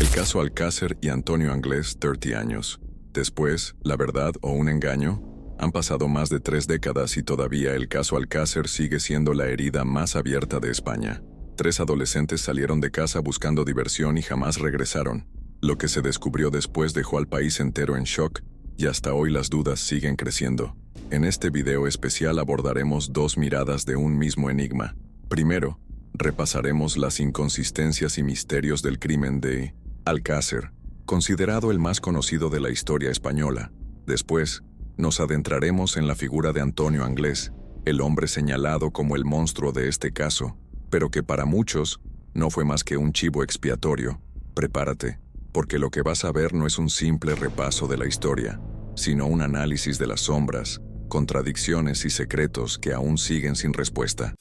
El caso Alcácer y Antonio Anglés, 30 años. Después, ¿la verdad o un engaño? Han pasado más de 3 décadas y todavía el caso Alcácer sigue siendo la herida más abierta de España. 3 adolescentes salieron de casa buscando diversión y jamás regresaron. Lo que se descubrió después dejó al país entero en shock y hasta hoy las dudas siguen creciendo. En este video especial abordaremos 2 miradas de un mismo enigma. Primero, repasaremos las inconsistencias y misterios del crimen de Alcácer, considerado el más conocido de la historia española. Después, nos adentraremos en la figura de Antonio Anglés, el hombre señalado como el monstruo de este caso, pero que para muchos no fue más que un chivo expiatorio. Prepárate, porque lo que vas a ver no es un simple repaso de la historia, sino un análisis de las sombras, contradicciones y secretos que aún siguen sin respuesta.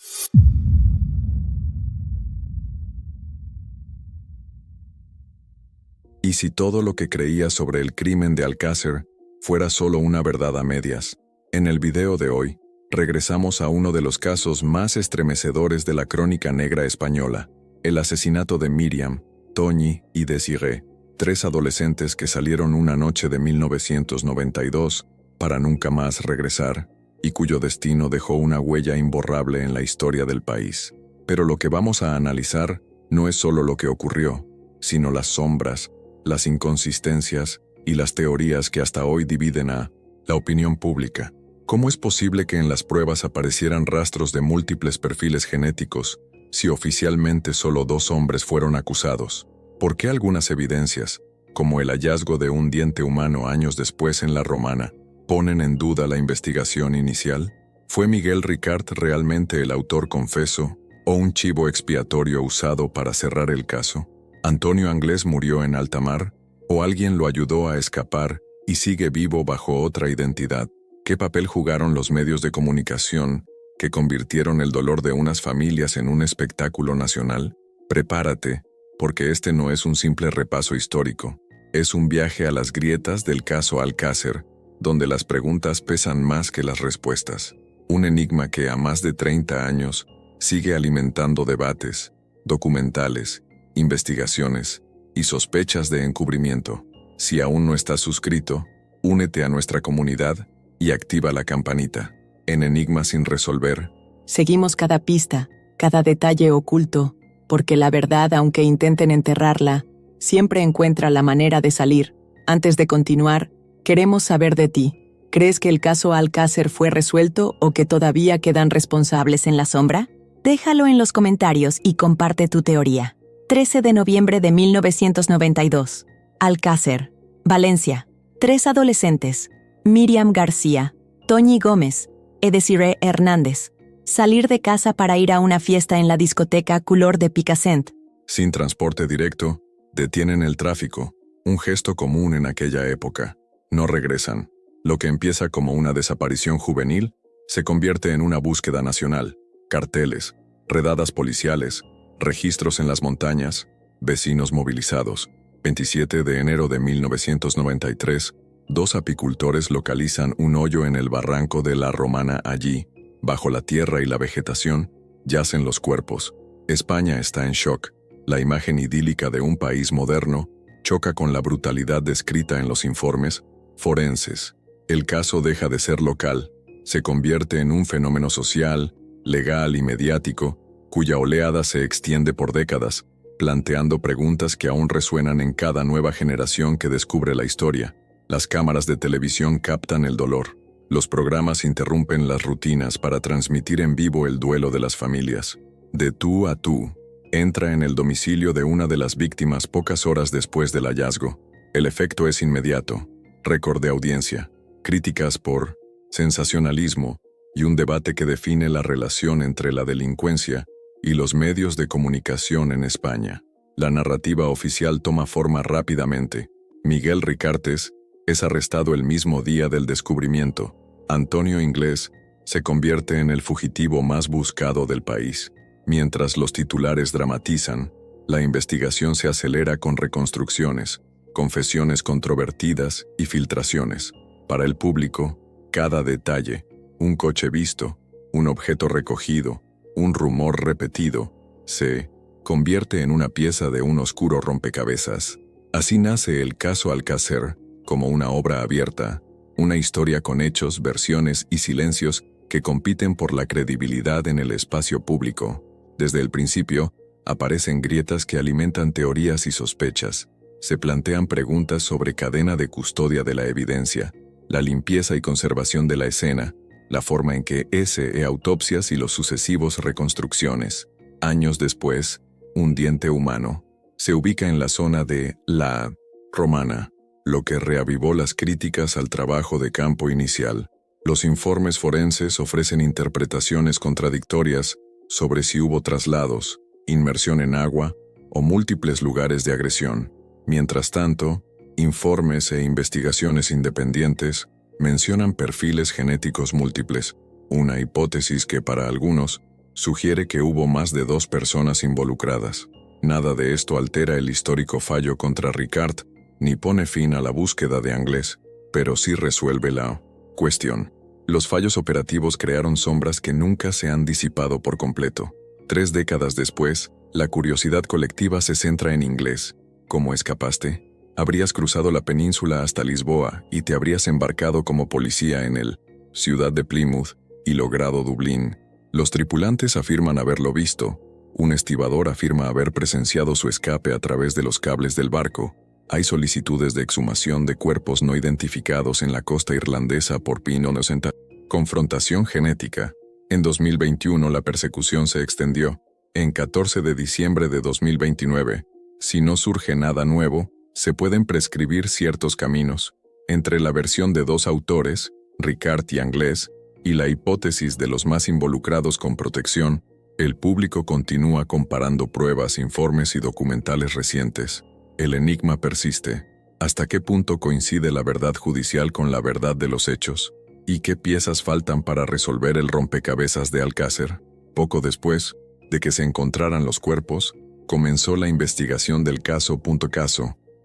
¿Y si todo lo que creías sobre el crimen de Alcácer fuera solo una verdad a medias? En el video de hoy, regresamos a uno de los casos más estremecedores de la crónica negra española, el asesinato de Miriam, Toñi y Desiré, 3 adolescentes que salieron una noche de 1992 para nunca más regresar, y cuyo destino dejó una huella imborrable en la historia del país. Pero lo que vamos a analizar no es solo lo que ocurrió, sino las sombras, las inconsistencias y las teorías que hasta hoy dividen a la opinión pública. ¿Cómo es posible que en las pruebas aparecieran rastros de múltiples perfiles genéticos si oficialmente solo 2 hombres fueron acusados? ¿Por qué algunas evidencias, como el hallazgo de un diente humano años después en La Romana, ponen en duda la investigación inicial? ¿Fue Miguel Ricart realmente el autor confeso o un chivo expiatorio usado para cerrar el caso? ¿Antonio Anglés murió en alta mar o alguien lo ayudó a escapar y sigue vivo bajo otra identidad? ¿Qué papel jugaron los medios de comunicación que convirtieron el dolor de unas familias en un espectáculo nacional? Prepárate, porque este no es un simple repaso histórico, es un viaje a las grietas del caso Alcácer, donde las preguntas pesan más que las respuestas. Un enigma que a más de 30 años sigue alimentando debates, documentales, investigaciones y sospechas de encubrimiento. Si aún no estás suscrito, únete a nuestra comunidad y activa la campanita. En Enigmas sin resolver, seguimos cada pista, cada detalle oculto, porque la verdad, aunque intenten enterrarla, siempre encuentra la manera de salir. Antes de continuar, queremos saber de ti. ¿Crees que el caso Alcácer fue resuelto o que todavía quedan responsables en la sombra? Déjalo en los comentarios y comparte tu teoría. 13 de noviembre de 1992. Alcácer, Valencia. 3 adolescentes. Miriam García, Toñi Gómez, Desiré Hernández. Salir de casa para ir a una fiesta en la discoteca Color de Picassent. Sin transporte directo, detienen el tráfico, un gesto común en aquella época. No regresan. Lo que empieza como una desaparición juvenil se convierte en una búsqueda nacional. Carteles, redadas policiales, registros en las montañas, vecinos movilizados. 27 de enero de 1993, 2 apicultores localizan un hoyo en el barranco de La Romana. Allí, bajo la tierra y la vegetación, yacen los cuerpos. España está en shock. La imagen idílica de un país moderno choca con la brutalidad descrita en los informes forenses. El caso deja de ser local, se convierte en un fenómeno social, legal y mediático, cuya oleada se extiende por décadas, planteando preguntas que aún resuenan en cada nueva generación que descubre la historia. Las cámaras de televisión captan el dolor. Los programas interrumpen las rutinas para transmitir en vivo el duelo de las familias. De tú a tú, entra en el domicilio de una de las víctimas pocas horas después del hallazgo. El efecto es inmediato. Récord de audiencia, críticas por sensacionalismo y un debate que define la relación entre la delincuencia y los medios de comunicación en España. La narrativa oficial toma forma rápidamente. Miguel Ricartes es arrestado el mismo día del descubrimiento. Antonio Anglés se convierte en el fugitivo más buscado del país. Mientras los titulares dramatizan, la investigación se acelera con reconstrucciones, confesiones controvertidas y filtraciones. Para el público, cada detalle, un coche visto, un objeto recogido, un rumor repetido, se convierte en una pieza de un oscuro rompecabezas. Así nace el caso Alcácer, como una obra abierta, una historia con hechos, versiones y silencios que compiten por la credibilidad en el espacio público. Desde el principio, aparecen grietas que alimentan teorías y sospechas. Se plantean preguntas sobre cadena de custodia de la evidencia, la limpieza y conservación de la escena, la forma en que autopsias y los sucesivos reconstrucciones. Años después, un diente humano se ubica en la zona de la Romana, lo que reavivó las críticas al trabajo de campo inicial. Los informes forenses ofrecen interpretaciones contradictorias sobre si hubo traslados, inmersión en agua o múltiples lugares de agresión. Mientras tanto, informes e investigaciones independientes mencionan perfiles genéticos múltiples, una hipótesis que para algunos sugiere que hubo más de 2 personas involucradas. Nada de esto altera el histórico fallo contra Ricard, ni pone fin a la búsqueda de Anglès, pero sí resuelve la cuestión. Los fallos operativos crearon sombras que nunca se han disipado por completo. 3 décadas después, la curiosidad colectiva se centra en Inglés. ¿Cómo escapaste? Habrías cruzado la península hasta Lisboa y te habrías embarcado como policía en el ciudad de Plymouth y logrado Dublín. Los tripulantes afirman haberlo visto. Un estibador afirma haber presenciado su escape a través de los cables del barco. Hay solicitudes de exhumación de cuerpos no identificados en la costa irlandesa por Pin Innocent. Confrontación genética. En 2021 la persecución se extendió. En 14 de diciembre de 2029, si no surge nada nuevo, se pueden prescribir ciertos caminos. Entre la versión de 2 autores, Ricard y Anglès, y la hipótesis de los más involucrados con protección, el público continúa comparando pruebas, informes y documentales recientes. El enigma persiste. ¿Hasta qué punto coincide la verdad judicial con la verdad de los hechos? ¿Y qué piezas faltan para resolver el rompecabezas de Alcácer? Poco después de que se encontraran los cuerpos, comenzó la investigación del caso.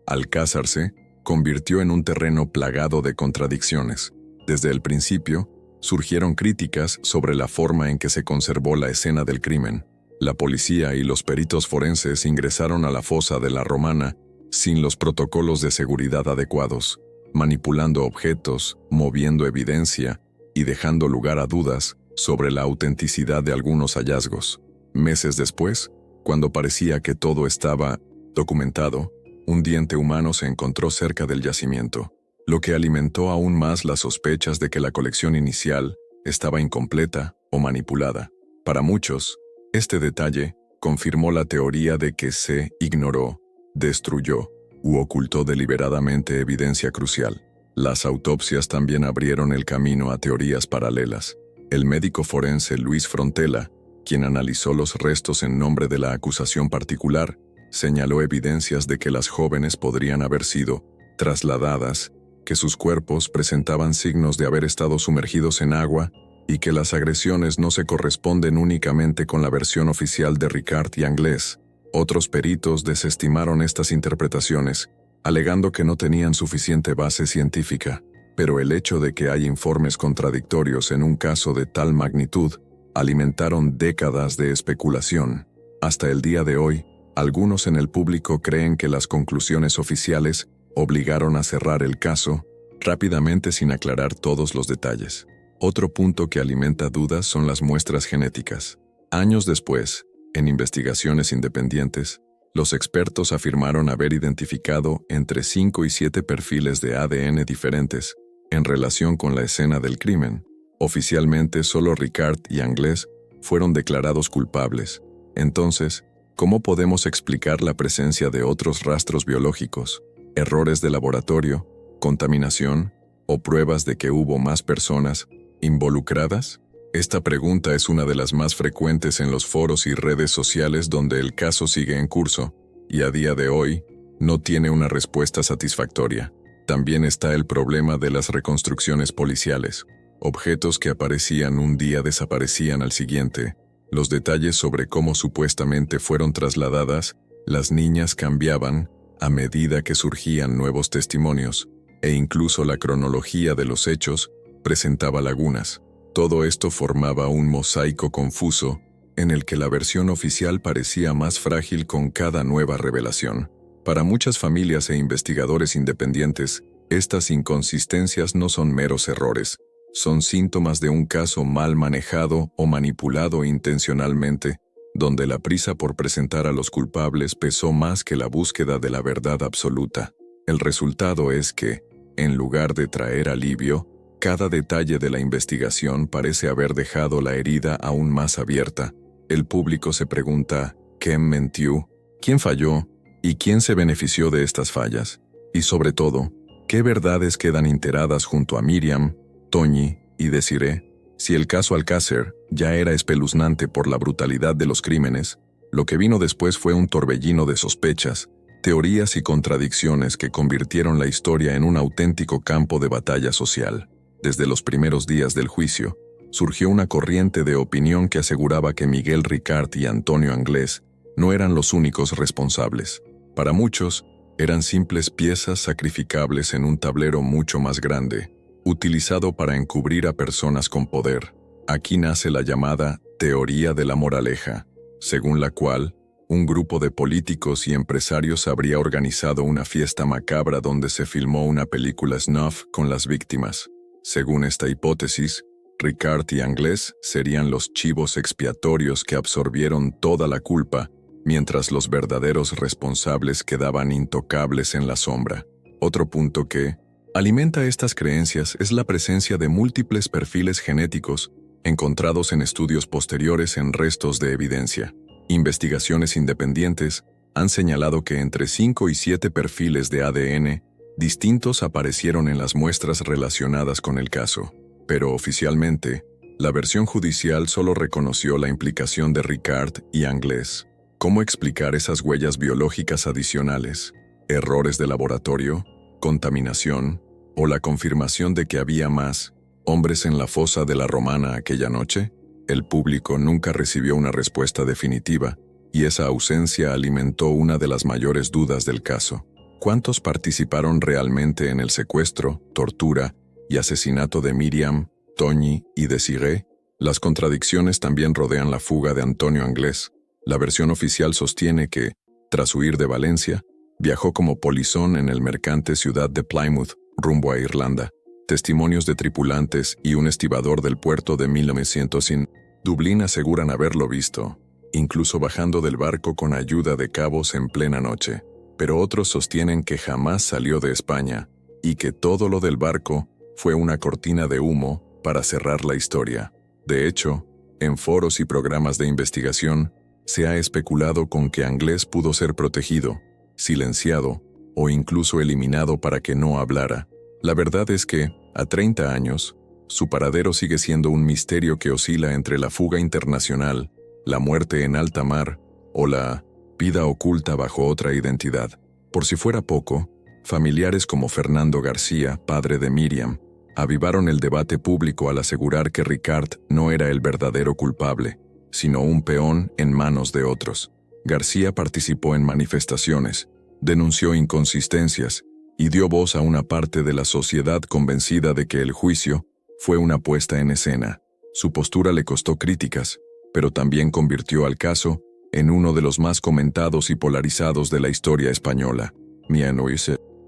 Alcácer se convirtió en un terreno plagado de contradicciones. Desde el principio, surgieron críticas sobre la forma en que se conservó la escena del crimen. La policía y los peritos forenses ingresaron a la fosa de la Romana sin los protocolos de seguridad adecuados, manipulando objetos, moviendo evidencia y dejando lugar a dudas sobre la autenticidad de algunos hallazgos. Meses después, cuando parecía que todo estaba documentado, un diente humano se encontró cerca del yacimiento, lo que alimentó aún más las sospechas de que la colección inicial estaba incompleta o manipulada. Para muchos, este detalle confirmó la teoría de que se ignoró, destruyó u ocultó deliberadamente evidencia crucial. Las autopsias también abrieron el camino a teorías paralelas. El médico forense Luis Frontela, quien analizó los restos en nombre de la acusación particular, señaló evidencias de que las jóvenes podrían haber sido trasladadas, que sus cuerpos presentaban signos de haber estado sumergidos en agua y que las agresiones no se corresponden únicamente con la versión oficial de Ricard y Anglès. Otros peritos desestimaron estas interpretaciones, alegando que no tenían suficiente base científica, pero el hecho de que hay informes contradictorios en un caso de tal magnitud alimentaron décadas de especulación. Hasta el día de hoy, algunos en el público creen que las conclusiones oficiales obligaron a cerrar el caso rápidamente sin aclarar todos los detalles. Otro punto que alimenta dudas son las muestras genéticas. Años después, en investigaciones independientes, los expertos afirmaron haber identificado entre 5 y 7 perfiles de ADN diferentes en relación con la escena del crimen. Oficialmente, solo Ricard y Anglès fueron declarados culpables. Entonces, ¿cómo podemos explicar la presencia de otros rastros biológicos, errores de laboratorio, contaminación o pruebas de que hubo más personas involucradas? Esta pregunta es una de las más frecuentes en los foros y redes sociales donde el caso sigue en curso, y a día de hoy no tiene una respuesta satisfactoria. También está el problema de las reconstrucciones policiales. Objetos que aparecían un día desaparecían al siguiente. Los detalles sobre cómo supuestamente fueron trasladadas las niñas cambiaban a medida que surgían nuevos testimonios, e incluso la cronología de los hechos presentaba lagunas. Todo esto formaba un mosaico confuso, en el que la versión oficial parecía más frágil con cada nueva revelación. Para muchas familias e investigadores independientes, estas inconsistencias no son meros errores, son síntomas de un caso mal manejado o manipulado intencionalmente, donde la prisa por presentar a los culpables pesó más que la búsqueda de la verdad absoluta. El resultado es que, en lugar de traer alivio, cada detalle de la investigación parece haber dejado la herida aún más abierta. El público se pregunta, ¿quién mintió? ¿Quién falló? ¿Y quién se benefició de estas fallas? Y sobre todo, ¿qué verdades quedan enterradas junto a Miriam, Toñi y Desiree? Si el caso Alcácer ya era espeluznante por la brutalidad de los crímenes, lo que vino después fue un torbellino de sospechas, teorías y contradicciones que convirtieron la historia en un auténtico campo de batalla social. Desde los primeros días del juicio, surgió una corriente de opinión que aseguraba que Miguel Ricart y Antonio Anglés no eran los únicos responsables. Para muchos, eran simples piezas sacrificables en un tablero mucho más grande, utilizado para encubrir a personas con poder. Aquí nace la llamada teoría de la moraleja, según la cual un grupo de políticos y empresarios habría organizado una fiesta macabra donde se filmó una película snuff con las víctimas. Según esta hipótesis, Ricart y Anglés serían los chivos expiatorios que absorbieron toda la culpa, mientras los verdaderos responsables quedaban intocables en la sombra. Otro punto que alimenta estas creencias es la presencia de múltiples perfiles genéticos encontrados en estudios posteriores en restos de evidencia. Investigaciones independientes han señalado que entre 5 y 7 perfiles de ADN distintos aparecieron en las muestras relacionadas con el caso, pero oficialmente, la versión judicial solo reconoció la implicación de Ricart y Anglés. ¿Cómo explicar esas huellas biológicas adicionales? ¿Errores de laboratorio? ¿Contaminación? ¿O la confirmación de que había más hombres en la fosa de la Romana aquella noche? El público nunca recibió una respuesta definitiva, y esa ausencia alimentó una de las mayores dudas del caso. ¿Cuántos participaron realmente en el secuestro, tortura y asesinato de Miriam, Toñi y Desiree? Las contradicciones también rodean la fuga de Antonio Anglés. La versión oficial sostiene que, tras huir de Valencia, viajó como polizón en el mercante ciudad de Plymouth, rumbo a Irlanda. Testimonios de tripulantes y un estibador del puerto de 1900 en Dublín aseguran haberlo visto, incluso bajando del barco con ayuda de cabos en plena noche. Pero otros sostienen que jamás salió de España y que todo lo del barco fue una cortina de humo para cerrar la historia. De hecho, en foros y programas de investigación, se ha especulado con que Anglés pudo ser protegido, silenciado o incluso eliminado para que no hablara. La verdad es que, a 30 años, su paradero sigue siendo un misterio que oscila entre la fuga internacional, la muerte en alta mar o la vida oculta bajo otra identidad. Por si fuera poco, familiares como Fernando García, padre de Miriam, avivaron el debate público al asegurar que Ricart no era el verdadero culpable, sino un peón en manos de otros. García participó en manifestaciones, denunció inconsistencias y dio voz a una parte de la sociedad convencida de que el juicio fue una puesta en escena. Su postura le costó críticas, pero también convirtió al caso en uno de los más comentados y polarizados de la historia española.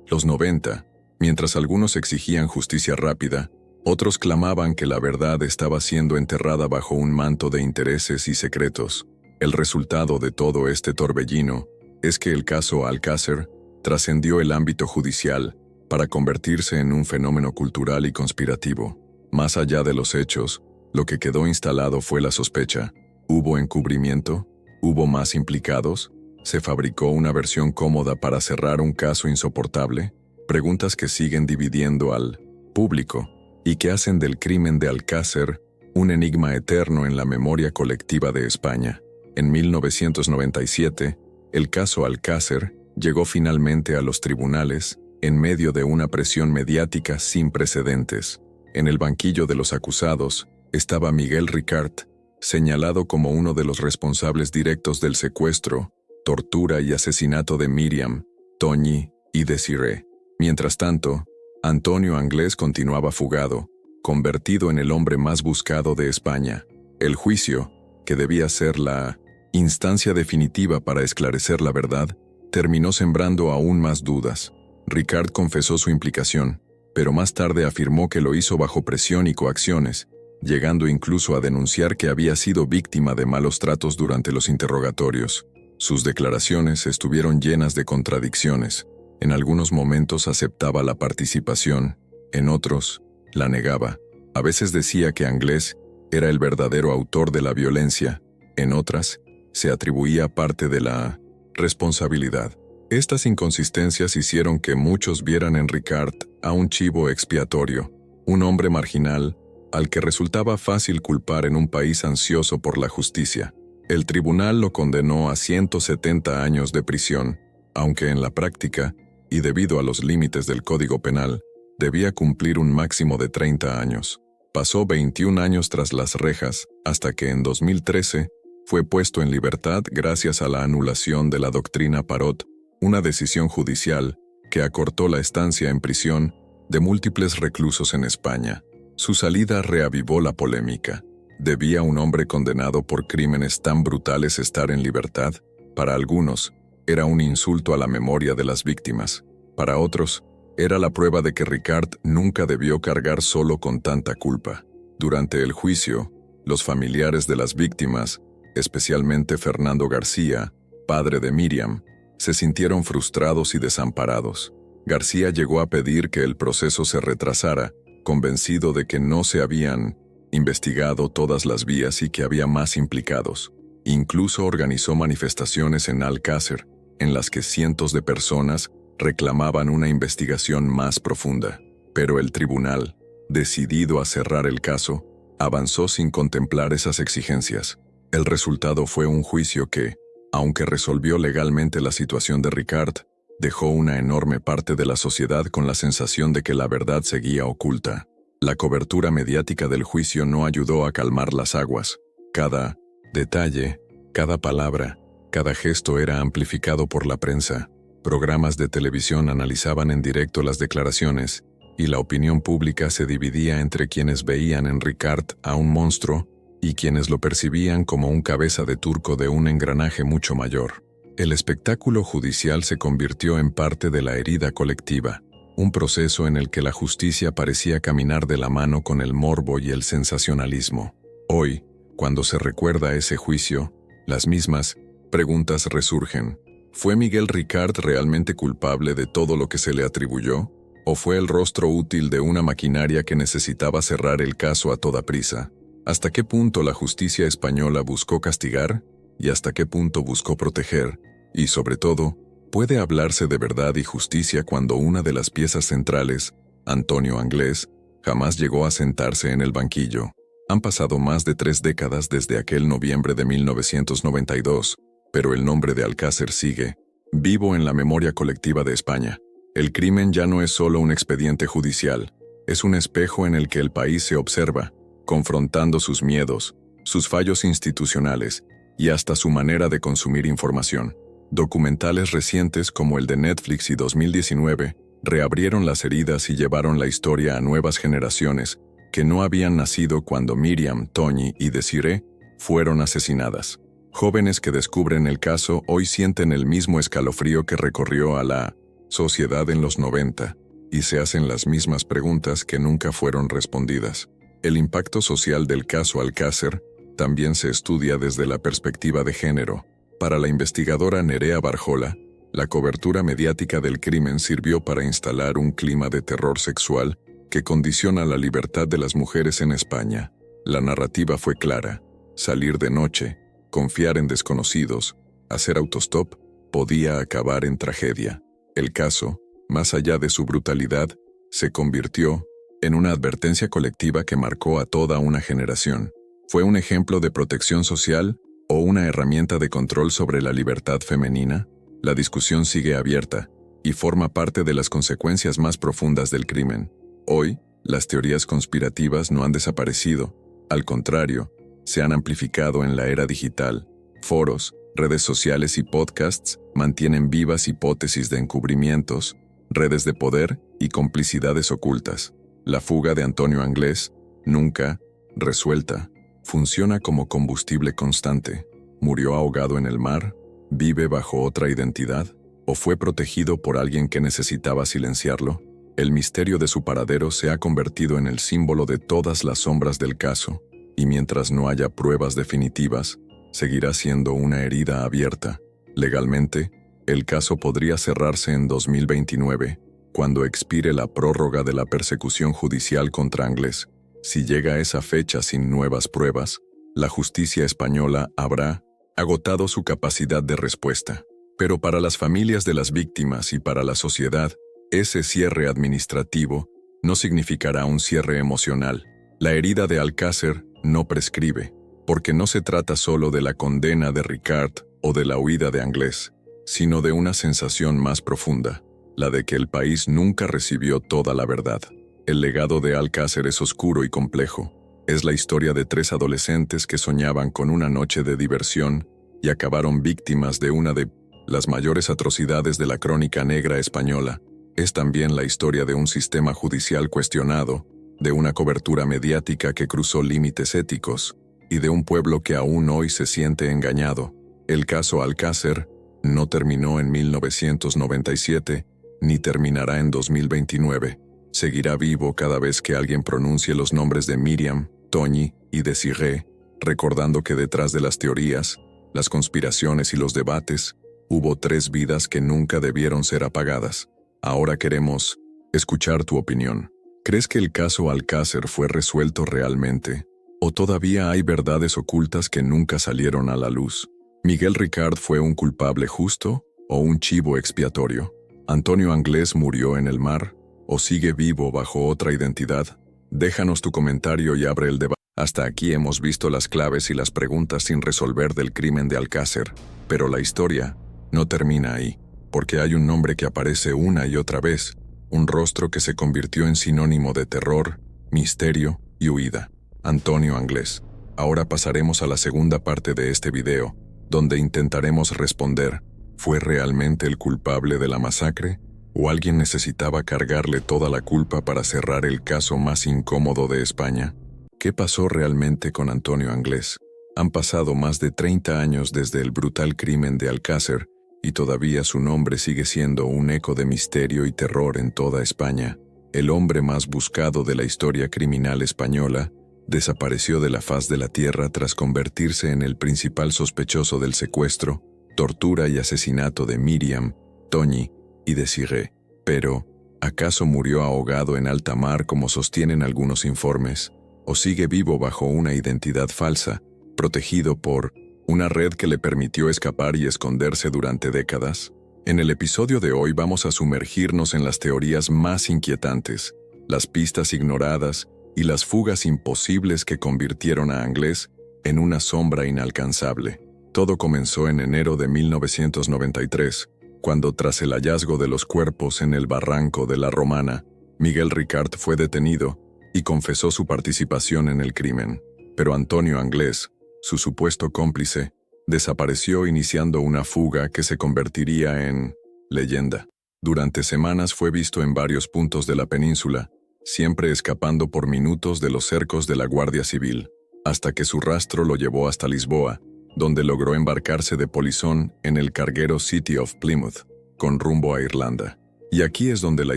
Los 90, mientras algunos exigían justicia rápida, otros clamaban que la verdad estaba siendo enterrada bajo un manto de intereses y secretos. El resultado de todo este torbellino es que el caso Alcácer trascendió el ámbito judicial para convertirse en un fenómeno cultural y conspirativo. Más allá de los hechos, lo que quedó instalado fue la sospecha. ¿Hubo encubrimiento? ¿Hubo más implicados? ¿Se fabricó una versión cómoda para cerrar un caso insoportable? Preguntas que siguen dividiendo al público y que hacen del crimen de Alcácer un enigma eterno en la memoria colectiva de España. En 1997, el caso Alcácer llegó finalmente a los tribunales en medio de una presión mediática sin precedentes. En el banquillo de los acusados estaba Miguel Ricart, señalado como uno de los responsables directos del secuestro, tortura y asesinato de Miriam, Toñi y Desiree. Mientras tanto, Antonio Anglés continuaba fugado, convertido en el hombre más buscado de España. El juicio, que debía ser la instancia definitiva para esclarecer la verdad, terminó sembrando aún más dudas. Ricard confesó su implicación, pero más tarde afirmó que lo hizo bajo presión y coacciones, llegando incluso a denunciar que había sido víctima de malos tratos durante los interrogatorios. Sus declaraciones estuvieron llenas de contradicciones. En algunos momentos aceptaba la participación, en otros, la negaba. A veces decía que Anglès era el verdadero autor de la violencia, en otras, se atribuía parte de la responsabilidad. Estas inconsistencias hicieron que muchos vieran en Ricard a un chivo expiatorio, un hombre marginal, al que resultaba fácil culpar en un país ansioso por la justicia. El tribunal lo condenó a 170 años de prisión, aunque en la práctica, y debido a los límites del Código Penal, debía cumplir un máximo de 30 años. Pasó 21 años tras las rejas, hasta que en 2013 fue puesto en libertad gracias a la anulación de la doctrina Parot, una decisión judicial que acortó la estancia en prisión de múltiples reclusos en España. Su salida reavivó la polémica. ¿Debía un hombre condenado por crímenes tan brutales estar en libertad? Para algunos, era un insulto a la memoria de las víctimas. Para otros, era la prueba de que Ricard nunca debió cargar solo con tanta culpa. Durante el juicio, los familiares de las víctimas, especialmente Fernando García, padre de Míriam, se sintieron frustrados y desamparados. García llegó a pedir que el proceso se retrasara, convencido de que no se habían investigado todas las vías y que había más implicados. Incluso organizó manifestaciones en Alcácer, en las que cientos de personas reclamaban una investigación más profunda. Pero el tribunal, decidido a cerrar el caso, avanzó sin contemplar esas exigencias. El resultado fue un juicio que, aunque resolvió legalmente la situación de Ricard, dejó una enorme parte de la sociedad con la sensación de que la verdad seguía oculta. La cobertura mediática del juicio no ayudó a calmar las aguas. Cada detalle, cada palabra, cada gesto era amplificado por la prensa. Programas de televisión analizaban en directo las declaraciones, y la opinión pública se dividía entre quienes veían en Ricard a un monstruo y quienes lo percibían como un cabeza de turco de un engranaje mucho mayor. El espectáculo judicial se convirtió en parte de la herida colectiva, un proceso en el que la justicia parecía caminar de la mano con el morbo y el sensacionalismo. Hoy, cuando se recuerda ese juicio, las mismas preguntas resurgen. ¿Fue Miguel Ricard realmente culpable de todo lo que se le atribuyó? ¿O fue el rostro útil de una maquinaria que necesitaba cerrar el caso a toda prisa? ¿Hasta qué punto la justicia española buscó castigar? ¿Y hasta qué punto buscó proteger? Y sobre todo, ¿puede hablarse de verdad y justicia cuando una de las piezas centrales, Antonio Anglès, jamás llegó a sentarse en el banquillo? Han pasado más de 3 décadas desde aquel noviembre de 1992, pero el nombre de Alcácer sigue vivo en la memoria colectiva de España. El crimen ya no es solo un expediente judicial, es un espejo en el que el país se observa, confrontando sus miedos, sus fallos institucionales y hasta su manera de consumir información. Documentales recientes como el de Netflix y 2019 reabrieron las heridas y llevaron la historia a nuevas generaciones que no habían nacido cuando Míriam, Toñi y Desiree fueron asesinadas. Jóvenes que descubren el caso hoy sienten el mismo escalofrío que recorrió a la sociedad en los 90 y se hacen las mismas preguntas que nunca fueron respondidas. El impacto social del caso Alcácer también se estudia desde la perspectiva de género. Para la investigadora Nerea Barjola, la cobertura mediática del crimen sirvió para instalar un clima de terror sexual que condiciona la libertad de las mujeres en España. La narrativa fue clara: salir de noche, confiar en desconocidos, hacer autostop, podía acabar en tragedia. El caso, más allá de su brutalidad, se convirtió en una advertencia colectiva que marcó a toda una generación. ¿Fue un ejemplo de protección social o una herramienta de control sobre la libertad femenina? La discusión sigue abierta y forma parte de las consecuencias más profundas del crimen. Hoy, las teorías conspirativas no han desaparecido, al contrario, se han amplificado en la era digital. Foros, redes sociales y podcasts mantienen vivas hipótesis de encubrimientos, redes de poder y complicidades ocultas. La fuga de Antonio Anglès, nunca resuelta, funciona como combustible constante. ¿Murió ahogado en el mar? ¿Vive bajo otra identidad? ¿O fue protegido por alguien que necesitaba silenciarlo? El misterio de su paradero se ha convertido en el símbolo de todas las sombras del caso, y mientras no haya pruebas definitivas, seguirá siendo una herida abierta. Legalmente, el caso podría cerrarse en 2029, cuando expire la prórroga de la persecución judicial contra Anglés. Si llega a esa fecha sin nuevas pruebas, la justicia española habrá agotado su capacidad de respuesta. Pero para las familias de las víctimas y para la sociedad, ese cierre administrativo no significará un cierre emocional. La herida de Alcácer no prescribe, porque no se trata solo de la condena de Ricard o de la huida de Anglés, sino de una sensación más profunda, la de que el país nunca recibió toda la verdad. El legado de Alcácer es oscuro y complejo. Es la historia de 3 adolescentes que soñaban con una noche de diversión y acabaron víctimas de una de las mayores atrocidades de la crónica negra española. Es también la historia de un sistema judicial cuestionado, de una cobertura mediática que cruzó límites éticos, y de un pueblo que aún hoy se siente engañado. El caso Alcácer no terminó en 1997, ni terminará en 2029. Seguirá vivo cada vez que alguien pronuncie los nombres de Miriam, Toñi y Desiré, recordando que detrás de las teorías, las conspiraciones y los debates, hubo 3 vidas que nunca debieron ser apagadas. Ahora queremos escuchar tu opinión. ¿Crees que el caso Alcácer fue resuelto realmente? ¿O todavía hay verdades ocultas que nunca salieron a la luz? ¿Miguel Ricard fue un culpable justo o un chivo expiatorio? ¿Antonio Anglés murió en el mar o sigue vivo bajo otra identidad? Déjanos tu comentario y abre el debate. Hasta aquí hemos visto las claves y las preguntas sin resolver del crimen de Alcácer, pero la historia no termina ahí, porque hay un nombre que aparece una y otra vez, un rostro que se convirtió en sinónimo de terror, misterio y huida: Antonio Anglés. Ahora pasaremos a la segunda parte de este video, donde intentaremos responder: ¿fue realmente el culpable de la masacre? ¿O alguien necesitaba cargarle toda la culpa para cerrar el caso más incómodo de España? ¿Qué pasó realmente con Antonio Anglés? Han pasado más de 30 años desde el brutal crimen de Alcácer, y todavía su nombre sigue siendo un eco de misterio y terror en toda España. El hombre más buscado de la historia criminal española desapareció de la faz de la tierra tras convertirse en el principal sospechoso del secuestro, tortura y asesinato de Miriam, Toñi y Desiré. Pero, ¿acaso murió ahogado en alta mar como sostienen algunos informes? ¿O sigue vivo bajo una identidad falsa, protegido por una red que le permitió escapar y esconderse durante décadas? En el episodio de hoy vamos a sumergirnos en las teorías más inquietantes, las pistas ignoradas y las fugas imposibles que convirtieron a Anglés en una sombra inalcanzable. Todo comenzó en enero de 1993, cuando tras el hallazgo de los cuerpos en el barranco de La Romana, Miguel Ricard fue detenido y confesó su participación en el crimen. Pero Antonio Anglés, su supuesto cómplice, desapareció iniciando una fuga que se convertiría en leyenda. Durante semanas fue visto en varios puntos de la península, siempre escapando por minutos de los cercos de la Guardia Civil, hasta que su rastro lo llevó hasta Lisboa, donde logró embarcarse de polizón en el carguero City of Plymouth, con rumbo a Irlanda. Y aquí es donde la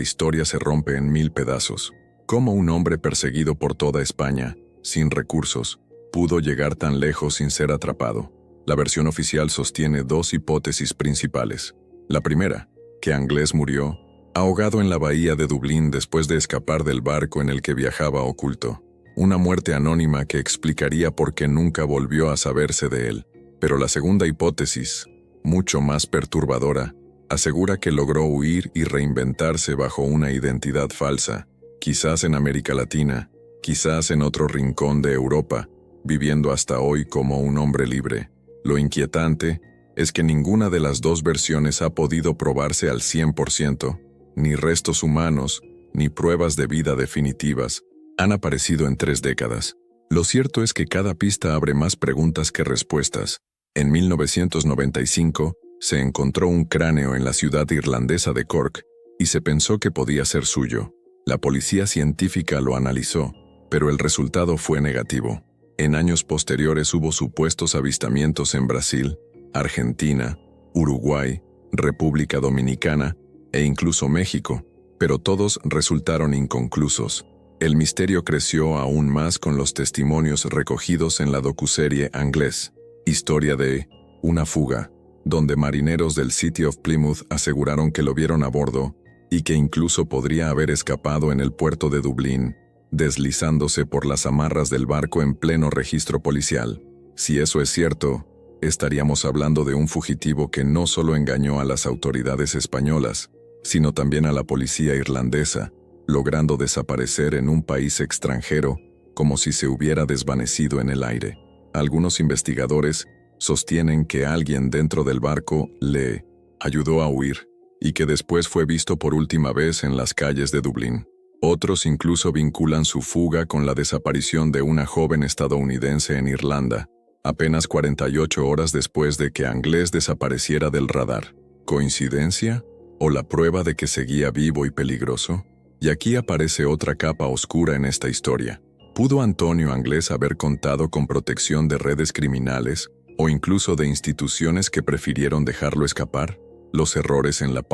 historia se rompe en 1000 pedazos. ¿Cómo un hombre perseguido por toda España, sin recursos, pudo llegar tan lejos sin ser atrapado? La versión oficial sostiene 2 hipótesis principales. La primera, que Anglés murió ahogado en la bahía de Dublín después de escapar del barco en el que viajaba oculto. Una muerte anónima que explicaría por qué nunca volvió a saberse de él. Pero la segunda hipótesis, mucho más perturbadora, asegura que logró huir y reinventarse bajo una identidad falsa, quizás en América Latina, quizás en otro rincón de Europa, viviendo hasta hoy como un hombre libre. Lo inquietante es que ninguna de las 2 versiones ha podido probarse al 100%, ni restos humanos, ni pruebas de vida definitivas han aparecido en 3 décadas. Lo cierto es que cada pista abre más preguntas que respuestas. En 1995, se encontró un cráneo en la ciudad irlandesa de Cork, y se pensó que podía ser suyo. La policía científica lo analizó, pero el resultado fue negativo. En años posteriores hubo supuestos avistamientos en Brasil, Argentina, Uruguay, República Dominicana e incluso México, pero todos resultaron inconclusos. El misterio creció aún más con los testimonios recogidos en la docuserie Anglés, Historia de una fuga, donde marineros del City of Plymouth aseguraron que lo vieron a bordo y que incluso podría haber escapado en el puerto de Dublín, deslizándose por las amarras del barco en pleno registro policial. Si eso es cierto, estaríamos hablando de un fugitivo que no solo engañó a las autoridades españolas, sino también a la policía irlandesa, logrando desaparecer en un país extranjero como si se hubiera desvanecido en el aire. Algunos investigadores sostienen que alguien dentro del barco le ayudó a huir y que después fue visto por última vez en las calles de Dublín. Otros incluso vinculan su fuga con la desaparición de una joven estadounidense en Irlanda, apenas 48 horas después de que Anglés desapareciera del radar. ¿Coincidencia? ¿O la prueba de que seguía vivo y peligroso? Y aquí aparece otra capa oscura en esta historia. ¿Pudo Antonio Anglés haber contado con protección de redes criminales o incluso de instituciones que prefirieron dejarlo escapar? Los errores en la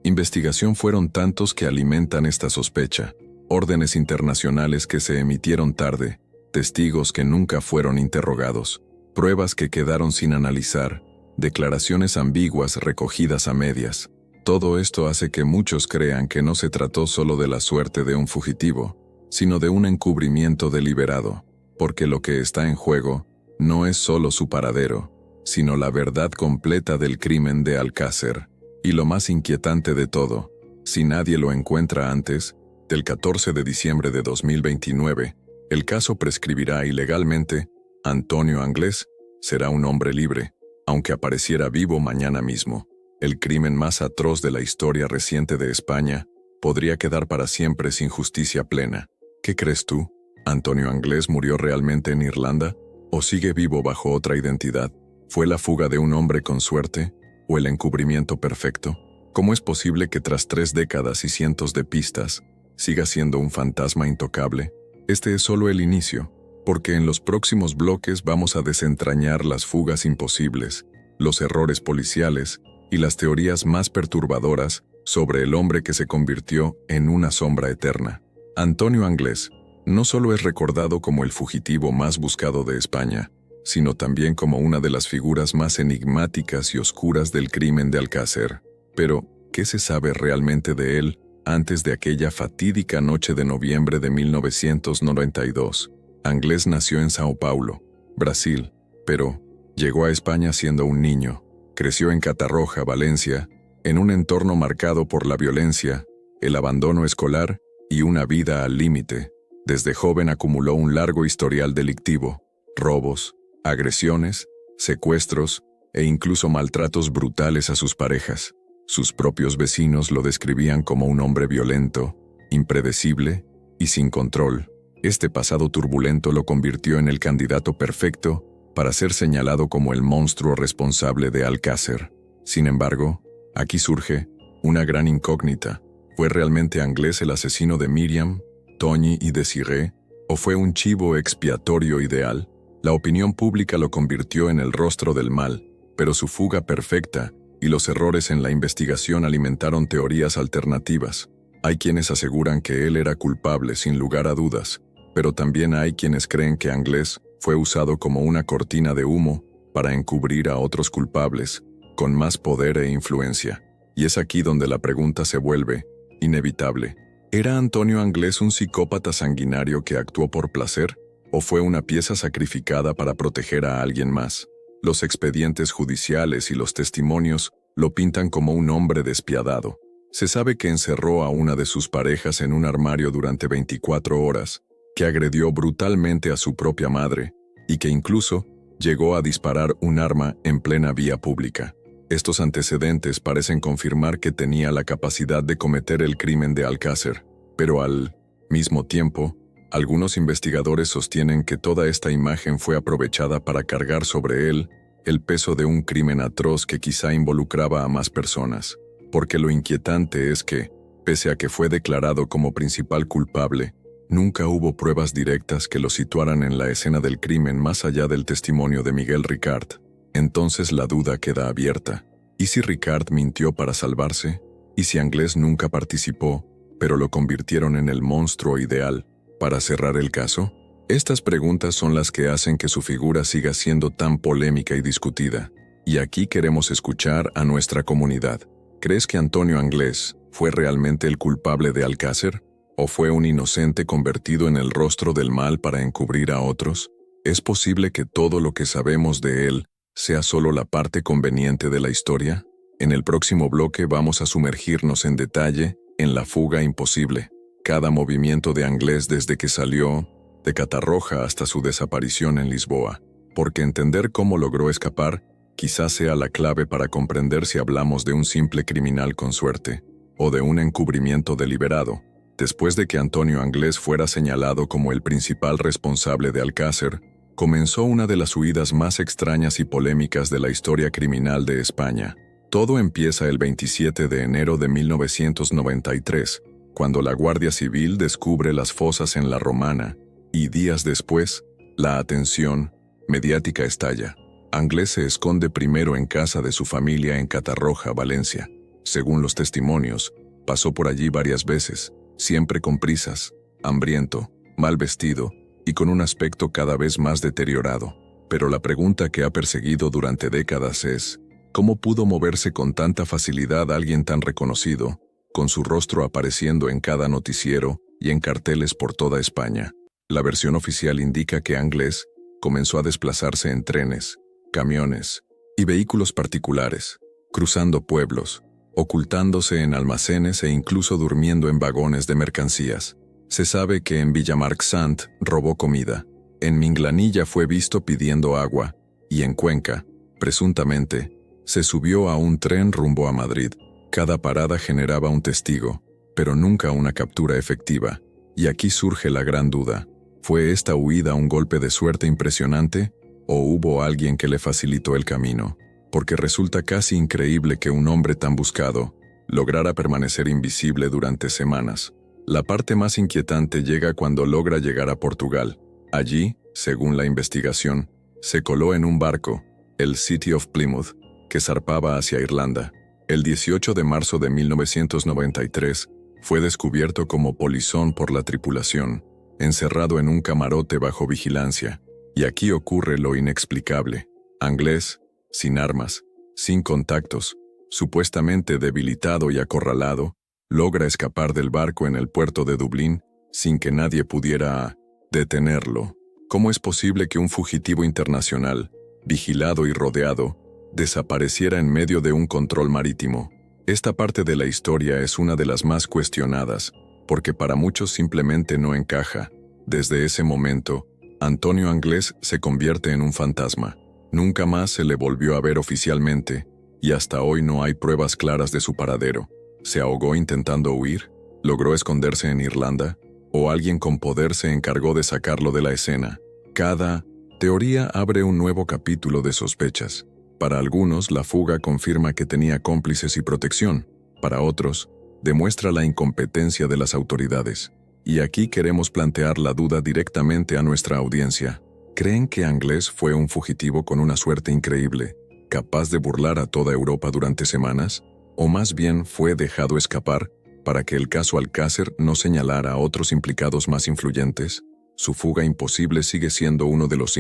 investigación fueron tantos que alimentan esta sospecha. Órdenes internacionales que se emitieron tarde, testigos que nunca fueron interrogados, pruebas que quedaron sin analizar, declaraciones ambiguas recogidas a medias. Todo esto hace que muchos crean que no se trató solo de la suerte de un fugitivo, sino de un encubrimiento deliberado, porque lo que está en juego no es solo su paradero, sino la verdad completa del crimen de Alcácer. Y lo más inquietante de todo, si nadie lo encuentra antes del 14 de diciembre de 2029, el caso prescribirá y legalmente Antonio Anglés será un hombre libre, aunque apareciera vivo mañana mismo. El crimen más atroz de la historia reciente de España podría quedar para siempre sin justicia plena. ¿Qué crees tú? ¿Antonio Anglés murió realmente en Irlanda? ¿O sigue vivo bajo otra identidad? ¿Fue la fuga de un hombre con suerte? ¿O el encubrimiento perfecto? ¿Cómo es posible que tras 3 décadas y cientos de pistas siga siendo un fantasma intocable? Este es solo el inicio, porque en los próximos bloques vamos a desentrañar las fugas imposibles, los errores policiales y las teorías más perturbadoras sobre el hombre que se convirtió en una sombra eterna. Antonio Anglés no solo es recordado como el fugitivo más buscado de España, sino también como una de las figuras más enigmáticas y oscuras del crimen de Alcácer. Pero, ¿qué se sabe realmente de él antes de aquella fatídica noche de noviembre de 1992? Anglés nació en Sao Paulo, Brasil, pero llegó a España siendo un niño. Creció en Catarroja, Valencia, en un entorno marcado por la violencia, el abandono escolar y una vida al límite. Desde joven acumuló un largo historial delictivo, robos, agresiones, secuestros e incluso maltratos brutales a sus parejas. Sus propios vecinos lo describían como un hombre violento, impredecible y sin control. Este pasado turbulento lo convirtió en el candidato perfecto para ser señalado como el monstruo responsable de Alcácer. Sin embargo, aquí surge una gran incógnita. ¿Fue realmente Anglés el asesino de Miriam, Toñi y Desiree, o fue un chivo expiatorio ideal? La opinión pública lo convirtió en el rostro del mal, pero su fuga perfecta y los errores en la investigación alimentaron teorías alternativas. Hay quienes aseguran que él era culpable sin lugar a dudas, pero también hay quienes creen que Anglés fue usado como una cortina de humo para encubrir a otros culpables, con más poder e influencia. Y es aquí donde la pregunta se vuelve inevitable. ¿Era Antonio Anglés un psicópata sanguinario que actuó por placer? ¿O fue una pieza sacrificada para proteger a alguien más? Los expedientes judiciales y los testimonios lo pintan como un hombre despiadado. Se sabe que encerró a una de sus parejas en un armario durante 24 horas, que agredió brutalmente a su propia madre, y que incluso llegó a disparar un arma en plena vía pública. Estos antecedentes parecen confirmar que tenía la capacidad de cometer el crimen de Alcácer, pero al mismo tiempo, algunos investigadores sostienen que toda esta imagen fue aprovechada para cargar sobre él el peso de un crimen atroz que quizá involucraba a más personas. Porque lo inquietante es que, pese a que fue declarado como principal culpable, nunca hubo pruebas directas que lo situaran en la escena del crimen más allá del testimonio de Miguel Ricard. Entonces la duda queda abierta. ¿Y si Ricard mintió para salvarse? ¿Y si Anglès nunca participó, pero lo convirtieron en el monstruo ideal para cerrar el caso? Estas preguntas son las que hacen que su figura siga siendo tan polémica y discutida. Y aquí queremos escuchar a nuestra comunidad. ¿Crees que Antonio Anglès fue realmente el culpable de Alcácer? ¿O fue un inocente convertido en el rostro del mal para encubrir a otros? ¿Es posible que todo lo que sabemos de él sea solo la parte conveniente de la historia? En el próximo bloque vamos a sumergirnos en detalle en la fuga imposible. Cada movimiento de Anglès desde que salió de Catarroja hasta su desaparición en Lisboa. Porque entender cómo logró escapar quizás sea la clave para comprender si hablamos de un simple criminal con suerte o de un encubrimiento deliberado. Después de que Antonio Anglès fuera señalado como el principal responsable de Alcácer, comenzó una de las huidas más extrañas y polémicas de la historia criminal de España. Todo empieza el 27 de enero de 1993, cuando la Guardia Civil descubre las fosas en La Romana, y días después, la atención mediática estalla. Anglès se esconde primero en casa de su familia en Catarroja, Valencia. Según los testimonios, pasó por allí varias veces, siempre con prisas, hambriento, mal vestido y con un aspecto cada vez más deteriorado. Pero la pregunta que ha perseguido durante décadas es, ¿cómo pudo moverse con tanta facilidad alguien tan reconocido, con su rostro apareciendo en cada noticiero y en carteles por toda España? La versión oficial indica que Anglès comenzó a desplazarse en trenes, camiones y vehículos particulares, cruzando pueblos, ocultándose en almacenes e incluso durmiendo en vagones de mercancías. Se sabe que en Villamarxant robó comida, en Minglanilla fue visto pidiendo agua, y en Cuenca, presuntamente, se subió a un tren rumbo a Madrid. Cada parada generaba un testigo, pero nunca una captura efectiva. Y aquí surge la gran duda. ¿Fue esta huida un golpe de suerte impresionante? ¿O hubo alguien que le facilitó el camino? Porque resulta casi increíble que un hombre tan buscado lograra permanecer invisible durante semanas. La parte más inquietante llega cuando logra llegar a Portugal. Allí, según la investigación, se coló en un barco, el City of Plymouth, que zarpaba hacia Irlanda. El 18 de marzo de 1993, fue descubierto como polizón por la tripulación, encerrado en un camarote bajo vigilancia. Y aquí ocurre lo inexplicable. Anglès, sin armas, sin contactos, supuestamente debilitado y acorralado, logra escapar del barco en el puerto de Dublín sin que nadie pudiera detenerlo. ¿Cómo es posible que un fugitivo internacional, vigilado y rodeado, desapareciera en medio de un control marítimo? Esta parte de la historia es una de las más cuestionadas, porque para muchos simplemente no encaja. Desde ese momento, Antonio Anglès se convierte en un fantasma. Nunca más se le volvió a ver oficialmente, y hasta hoy no hay pruebas claras de su paradero. ¿Se ahogó intentando huir? ¿Logró esconderse en Irlanda? ¿O alguien con poder se encargó de sacarlo de la escena? Cada teoría abre un nuevo capítulo de sospechas. Para algunos, la fuga confirma que tenía cómplices y protección. Para otros, demuestra la incompetencia de las autoridades. Y aquí queremos plantear la duda directamente a nuestra audiencia. ¿Creen que Anglès fue un fugitivo con una suerte increíble, capaz de burlar a toda Europa durante semanas? ¿O más bien fue dejado escapar para que el caso Alcácer no señalara a otros implicados más influyentes? Su fuga imposible sigue siendo uno de los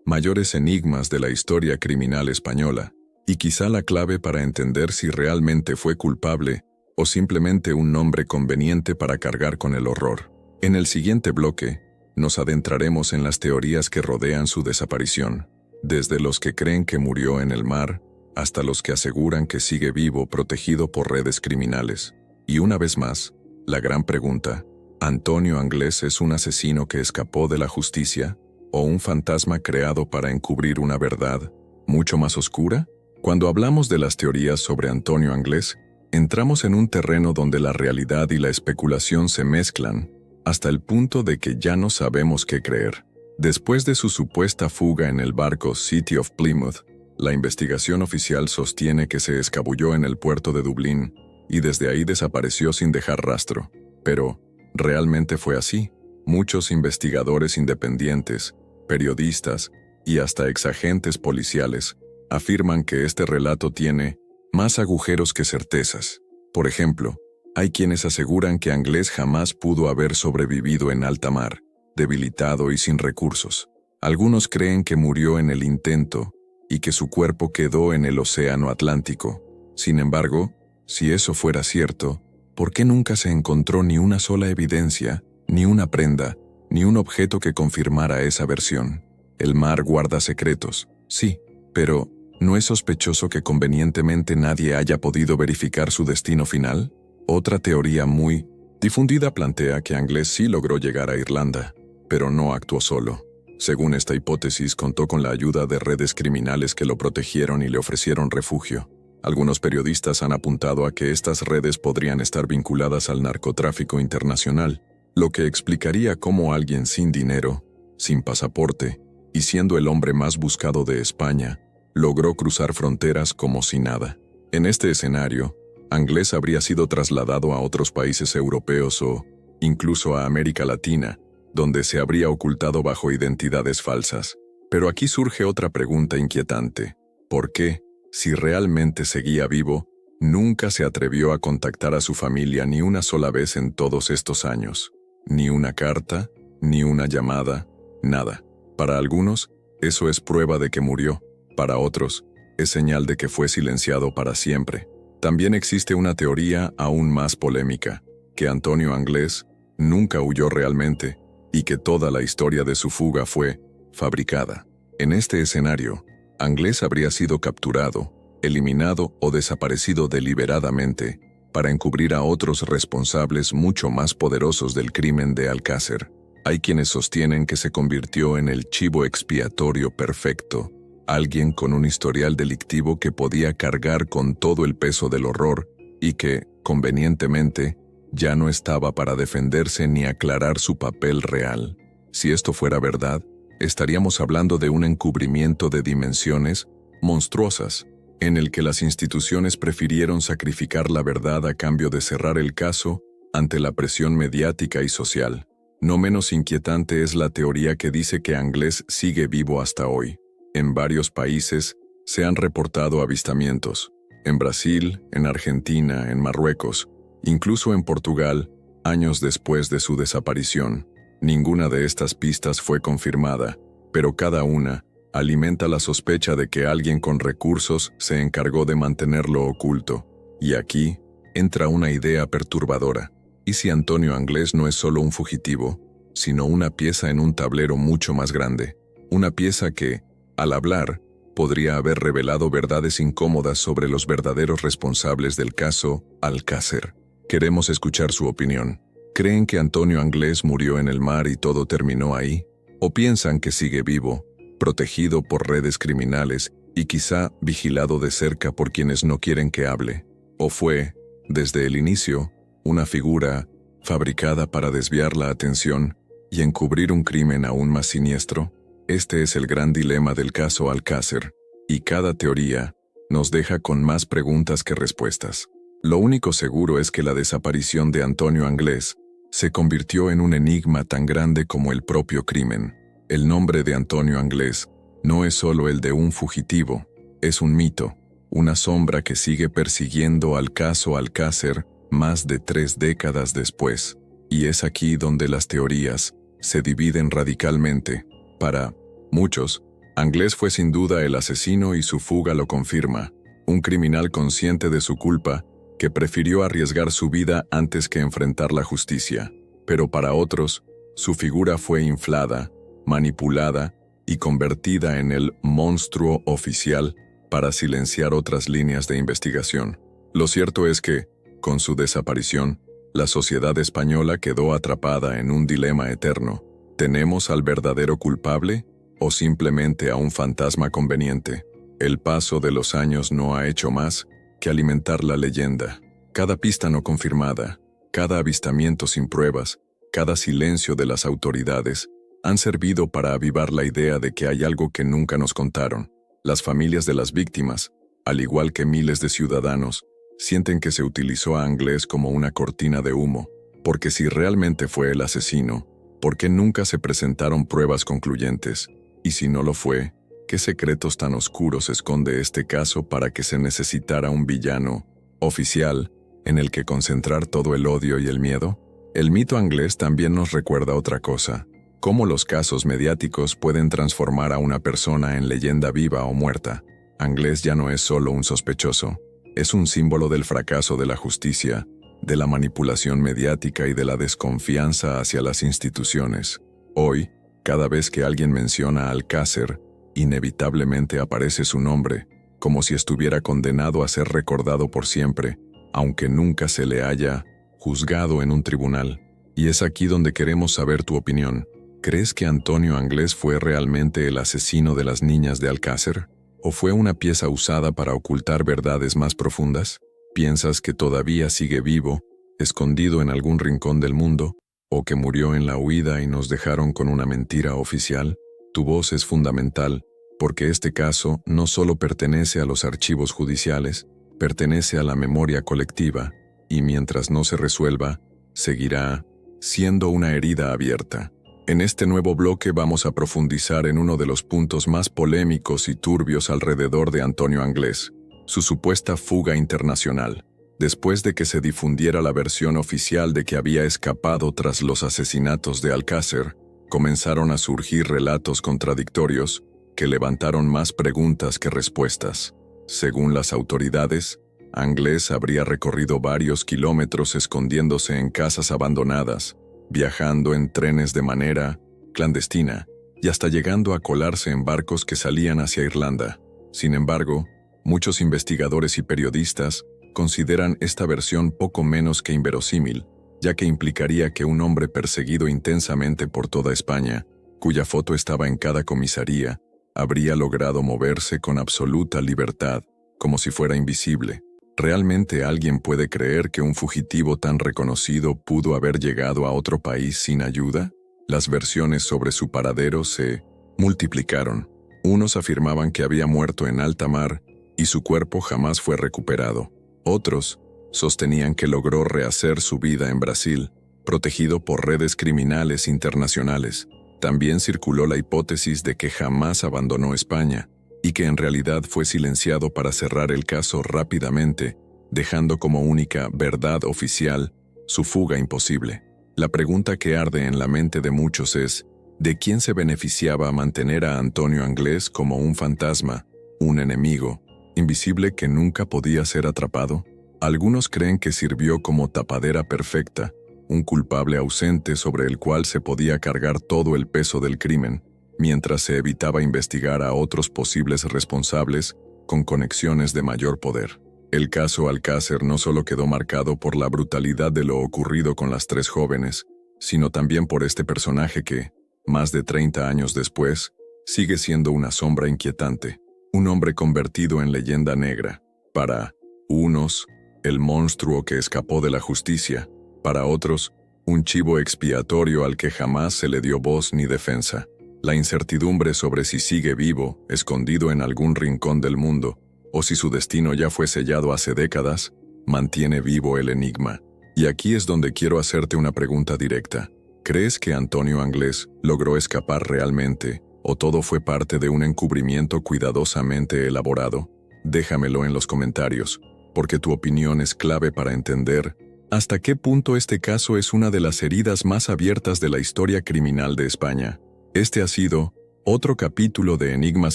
mayores enigmas de la historia criminal española, y quizá la clave para entender si realmente fue culpable o simplemente un nombre conveniente para cargar con el horror. En el siguiente bloque, nos adentraremos en las teorías que rodean su desaparición, desde los que creen que murió en el mar, hasta los que aseguran que sigue vivo protegido por redes criminales. Y una vez más, la gran pregunta, ¿Antonio Anglès es un asesino que escapó de la justicia o un fantasma creado para encubrir una verdad mucho más oscura? Cuando hablamos de las teorías sobre Antonio Anglès, entramos en un terreno donde la realidad y la especulación se mezclan, hasta el punto de que ya no sabemos qué creer. Después de su supuesta fuga en el barco City of Plymouth, la investigación oficial sostiene que se escabulló en el puerto de Dublín y desde ahí desapareció sin dejar rastro. Pero, ¿realmente fue así? Muchos investigadores independientes, periodistas y hasta exagentes policiales afirman que este relato tiene más agujeros que certezas. Por ejemplo, hay quienes aseguran que Anglés jamás pudo haber sobrevivido en alta mar, debilitado y sin recursos. Algunos creen que murió en el intento y que su cuerpo quedó en el océano Atlántico. Sin embargo, si eso fuera cierto, ¿por qué nunca se encontró ni una sola evidencia, ni una prenda, ni un objeto que confirmara esa versión? El mar guarda secretos, sí, pero ¿no es sospechoso que convenientemente nadie haya podido verificar su destino final? Otra teoría muy difundida plantea que Anglés sí logró llegar a Irlanda, pero no actuó solo. Según esta hipótesis, contó con la ayuda de redes criminales que lo protegieron y le ofrecieron refugio. Algunos periodistas han apuntado a que estas redes podrían estar vinculadas al narcotráfico internacional, lo que explicaría cómo alguien sin dinero, sin pasaporte y siendo el hombre más buscado de España, logró cruzar fronteras como si nada. En este escenario, Anglés habría sido trasladado a otros países europeos o incluso a América Latina, donde se habría ocultado bajo identidades falsas. Pero aquí surge otra pregunta inquietante. ¿Por qué, si realmente seguía vivo, nunca se atrevió a contactar a su familia ni una sola vez en todos estos años? Ni una carta, ni una llamada, nada. Para algunos, eso es prueba de que murió. Para otros, es señal de que fue silenciado para siempre. También existe una teoría aún más polémica, que Antonio Anglés nunca huyó realmente y que toda la historia de su fuga fue fabricada. En este escenario, Anglés habría sido capturado, eliminado o desaparecido deliberadamente para encubrir a otros responsables mucho más poderosos del crimen de Alcácer. Hay quienes sostienen que se convirtió en el chivo expiatorio perfecto, alguien con un historial delictivo que podía cargar con todo el peso del horror y que, convenientemente, ya no estaba para defenderse ni aclarar su papel real. Si esto fuera verdad, estaríamos hablando de un encubrimiento de dimensiones monstruosas, en el que las instituciones prefirieron sacrificar la verdad a cambio de cerrar el caso ante la presión mediática y social. No menos inquietante es la teoría que dice que Anglés sigue vivo hasta hoy. En varios países se han reportado avistamientos. En Brasil, en Argentina, en Marruecos, incluso en Portugal, años después de su desaparición. Ninguna de estas pistas fue confirmada, pero cada una alimenta la sospecha de que alguien con recursos se encargó de mantenerlo oculto. Y aquí entra una idea perturbadora. ¿Y si Antonio Anglés no es solo un fugitivo, sino una pieza en un tablero mucho más grande? Una pieza que, al hablar, podría haber revelado verdades incómodas sobre los verdaderos responsables del caso Alcácer. Queremos escuchar su opinión. ¿Creen que Antonio Anglés murió en el mar y todo terminó ahí? ¿O piensan que sigue vivo, protegido por redes criminales y quizá vigilado de cerca por quienes no quieren que hable? ¿O fue, desde el inicio, una figura fabricada para desviar la atención y encubrir un crimen aún más siniestro? Este es el gran dilema del caso Alcácer, y cada teoría nos deja con más preguntas que respuestas. Lo único seguro es que la desaparición de Antonio Anglés se convirtió en un enigma tan grande como el propio crimen. El nombre de Antonio Anglés no es solo el de un fugitivo, es un mito, una sombra que sigue persiguiendo al caso Alcácer más de 3 décadas después. Y es aquí donde las teorías se dividen radicalmente. Para muchos, Anglés fue sin duda el asesino y su fuga lo confirma, un criminal consciente de su culpa que prefirió arriesgar su vida antes que enfrentar la justicia. Pero para otros, su figura fue inflada, manipulada y convertida en el monstruo oficial para silenciar otras líneas de investigación. Lo cierto es que, con su desaparición, la sociedad española quedó atrapada en un dilema eterno. ¿Tenemos al verdadero culpable o simplemente a un fantasma conveniente? El paso de los años no ha hecho más que alimentar la leyenda. Cada pista no confirmada, cada avistamiento sin pruebas, cada silencio de las autoridades han servido para avivar la idea de que hay algo que nunca nos contaron. Las familias de las víctimas, al igual que miles de ciudadanos, sienten que se utilizó a Anglés como una cortina de humo, porque si realmente fue el asesino, ¿por qué nunca se presentaron pruebas concluyentes? Y si no lo fue, ¿Qué secretos tan oscuros esconde este caso para que se necesitara un villano oficial en el que concentrar todo el odio y el miedo? El mito inglés también nos recuerda otra cosa: cómo los casos mediáticos pueden transformar a una persona en leyenda viva o muerta. Inglés ya no es solo un sospechoso, es un símbolo del fracaso de la justicia, de la manipulación mediática y de la desconfianza hacia las instituciones. Hoy, cada vez que alguien menciona a Alcácer, inevitablemente aparece su nombre, como si estuviera condenado a ser recordado por siempre, aunque nunca se le haya juzgado en un tribunal. Y es aquí donde queremos saber tu opinión. ¿Crees que Antonio Inglés fue realmente el asesino de las niñas de Alcácer? ¿O fue una pieza usada para ocultar verdades más profundas? ¿Piensas que todavía sigue vivo, escondido en algún rincón del mundo, o que murió en la huida y nos dejaron con una mentira oficial? Tu voz es fundamental, porque este caso no solo pertenece a los archivos judiciales, pertenece a la memoria colectiva, y mientras no se resuelva, seguirá siendo una herida abierta. En este nuevo bloque vamos a profundizar en uno de los puntos más polémicos y turbios alrededor de Antonio Inglés: su supuesta fuga internacional. Después de que se difundiera la versión oficial de que había escapado tras los asesinatos de Alcácer, comenzaron a surgir relatos contradictorios que levantaron más preguntas que respuestas. Según las autoridades, Inglés habría recorrido varios kilómetros escondiéndose en casas abandonadas, viajando en trenes de manera clandestina y hasta llegando a colarse en barcos que salían hacia Irlanda. Sin embargo, muchos investigadores y periodistas consideran esta versión poco menos que inverosímil, ya que implicaría que un hombre perseguido intensamente por toda España, cuya foto estaba en cada comisaría, habría logrado moverse con absoluta libertad, como si fuera invisible. ¿Realmente alguien puede creer que un fugitivo tan reconocido pudo haber llegado a otro país sin ayuda? Las versiones sobre su paradero se multiplicaron. Unos afirmaban que había muerto en alta mar y su cuerpo jamás fue recuperado. Otros sostenían que logró rehacer su vida en Brasil, protegido por redes criminales internacionales. También circuló la hipótesis de que jamás abandonó España y que en realidad fue silenciado para cerrar el caso rápidamente, dejando como única verdad oficial su fuga imposible. La pregunta que arde en la mente de muchos es: ¿de quién se beneficiaba mantener a Antonio Inglés como un fantasma, un enemigo, invisible que nunca podía ser atrapado? Algunos creen que sirvió como tapadera perfecta, un culpable ausente sobre el cual se podía cargar todo el peso del crimen, mientras se evitaba investigar a otros posibles responsables con conexiones de mayor poder. El caso Alcácer no solo quedó marcado por la brutalidad de lo ocurrido con las 3 jóvenes, sino también por este personaje que, más de 30 años después, sigue siendo una sombra inquietante, un hombre convertido en leyenda negra. Para unos, el monstruo que escapó de la justicia; para otros, un chivo expiatorio al que jamás se le dio voz ni defensa. La incertidumbre sobre si sigue vivo, escondido en algún rincón del mundo, o si su destino ya fue sellado hace décadas, mantiene vivo el enigma. Y aquí es donde quiero hacerte una pregunta directa. ¿Crees que Antonio Inglés logró escapar realmente, o todo fue parte de un encubrimiento cuidadosamente elaborado? Déjamelo en los comentarios, porque tu opinión es clave para entender hasta qué punto este caso es una de las heridas más abiertas de la historia criminal de España. Este ha sido otro capítulo de Enigmas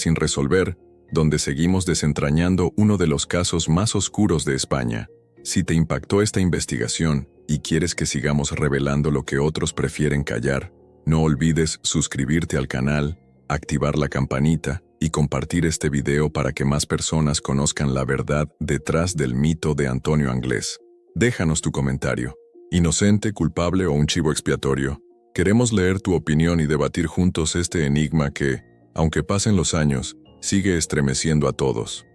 sin resolver, donde seguimos desentrañando uno de los casos más oscuros de España. Si te impactó esta investigación y quieres que sigamos revelando lo que otros prefieren callar, no olvides suscribirte al canal, activar la campanita y compartir este video para que más personas conozcan la verdad detrás del mito de Antonio Inglés. Déjanos tu comentario. ¿Inocente, culpable o un chivo expiatorio? Queremos leer tu opinión y debatir juntos este enigma que, aunque pasen los años, sigue estremeciendo a todos.